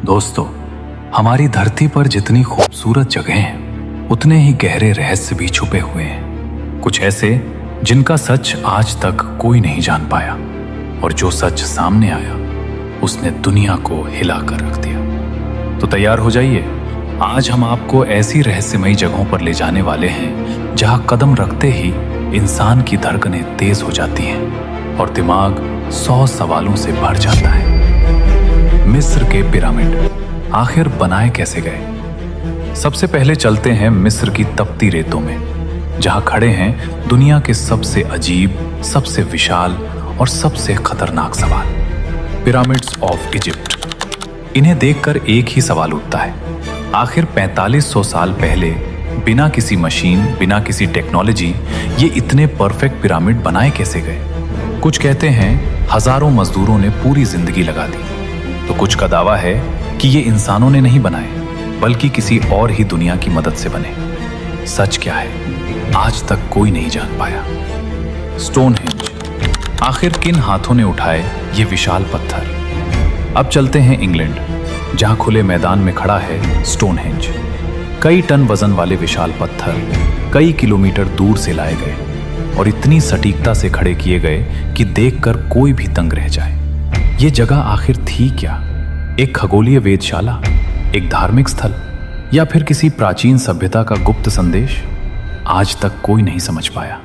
दोस्तों, हमारी धरती पर जितनी खूबसूरत जगहें हैं, उतने ही गहरे रहस्य भी छुपे हुए हैं। कुछ ऐसे जिनका सच आज तक कोई नहीं जान पाया, और जो सच सामने आया उसने दुनिया को हिला कर रख दिया। तो तैयार हो जाइए, आज हम आपको ऐसी रहस्यमयी जगहों पर ले जाने वाले हैं जहां कदम रखते ही इंसान की धड़कनें तेज हो जाती हैं और दिमाग 100 सवालों से भर जाता है। मिस्र के पिरामिड आखिर बनाए कैसे गए? सबसे पहले चलते हैं मिस्र की तपती रेतों में, जहां खड़े हैं दुनिया के सबसे अजीब, सबसे विशाल और सबसे खतरनाक सवाल, पिरामिड्स ऑफ इजिप्ट। इन्हें देखकर एक ही सवाल उठता है, आखिर 4500 साल पहले बिना किसी मशीन, बिना किसी टेक्नोलॉजी ये इतने परफेक्ट पिरामिड बनाए कैसे गए? कुछ कहते हैं हजारों मजदूरों ने पूरी जिंदगी लगा दी, तो कुछ का दावा है कि ये इंसानों ने नहीं बनाए, बल्कि किसी और ही दुनिया की मदद से बने। सच क्या है, आज तक कोई नहीं जान पाया। स्टोनहेंज, आखिर किन हाथों ने उठाए ये विशाल पत्थर? अब चलते हैं इंग्लैंड, जहां खुले मैदान में खड़ा है स्टोनहेंज। कई टन वजन वाले विशाल पत्थर कई किलोमीटर दूर से लाए गए और इतनी सटीकता से खड़े किए गए कि देखकर कोई भी दंग रह जाए। ये जगह आखिर थी क्या? एक खगोलीय वेधशाला, एक धार्मिक स्थल, या फिर किसी प्राचीन सभ्यता का गुप्त संदेश? आज तक कोई नहीं समझ पाया।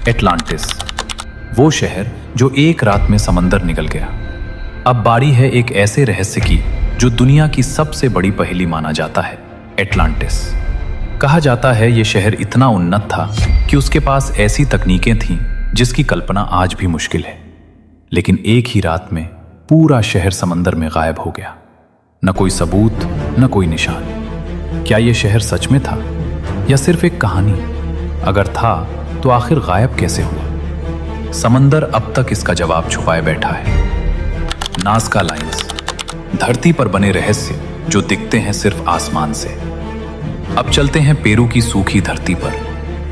एटलांटिस, वो शहर जो एक रात में समंदर निकल गया। अब बारी है एक ऐसे रहस्य की जो दुनिया की सबसे बड़ी पहेली माना जाता है, एटलांटिस। कहा जाता है ये शहर इतना उन्नत था कि उसके पास ऐसी तकनीकें थीं जिसकी कल्पना आज भी मुश्किल है। लेकिन एक ही रात में पूरा शहर समंदर में गायब हो गया। न कोई सबूत, न कोई निशान। क्या यह शहर सच में था या सिर्फ एक कहानी? अगर था तो आखिर गायब कैसे हुआ? समंदर अब तक इसका जवाब छुपाए बैठा है। नाज़का लाइंस, धरती पर बने रहस्य जो दिखते हैं सिर्फ आसमान से। अब चलते हैं पेरू की सूखी धरती पर,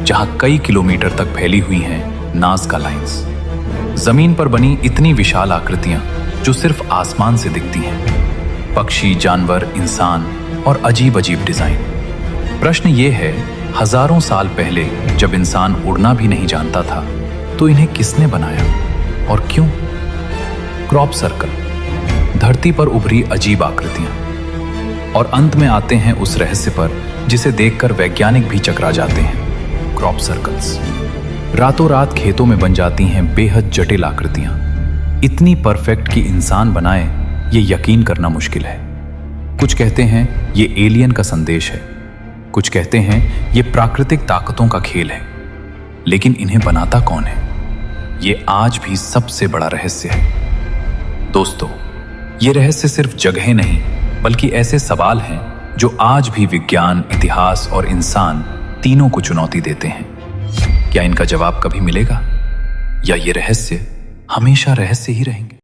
जहां कई किलोमीटर तक फैली हुई हैं नाज़का लाइंस। जमीन पर बनी इतनी विशाल आकृतियां जो सिर्फ आसमान से दिखती हैं। पक्षी, जानवर, इंसान और अजीब अजीब डिजाइन। प्रश्न ये है, हजारों साल पहले जब इंसान उड़ना भी नहीं जानता था, तो इन्हें किसने बनाया और क्यों? क्रॉप सर्कल, धरती पर उभरी अजीब आकृतियां। और अंत में आते हैं उस रहस्य पर जिसे देखकर वैज्ञानिक भी चकरा जाते हैं, क्रॉप सर्कल्स। रातों रात खेतों में बन जाती हैं बेहद जटिल आकृतियां, इतनी परफेक्ट कि इंसान बनाए ये यकीन करना मुश्किल है। कुछ कहते हैं ये एलियन का संदेश है, कुछ कहते हैं ये प्राकृतिक ताकतों का खेल है। लेकिन इन्हें बनाता कौन है, ये आज भी सबसे बड़ा रहस्य है। दोस्तों, ये रहस्य सिर्फ जगहें नहीं, बल्कि ऐसे सवाल हैं जो आज भी विज्ञान, इतिहास और इंसान तीनों को चुनौती देते हैं। क्या इनका जवाब कभी मिलेगा, या ये रहस्य हमेशा रहस्य ही रहेंगे?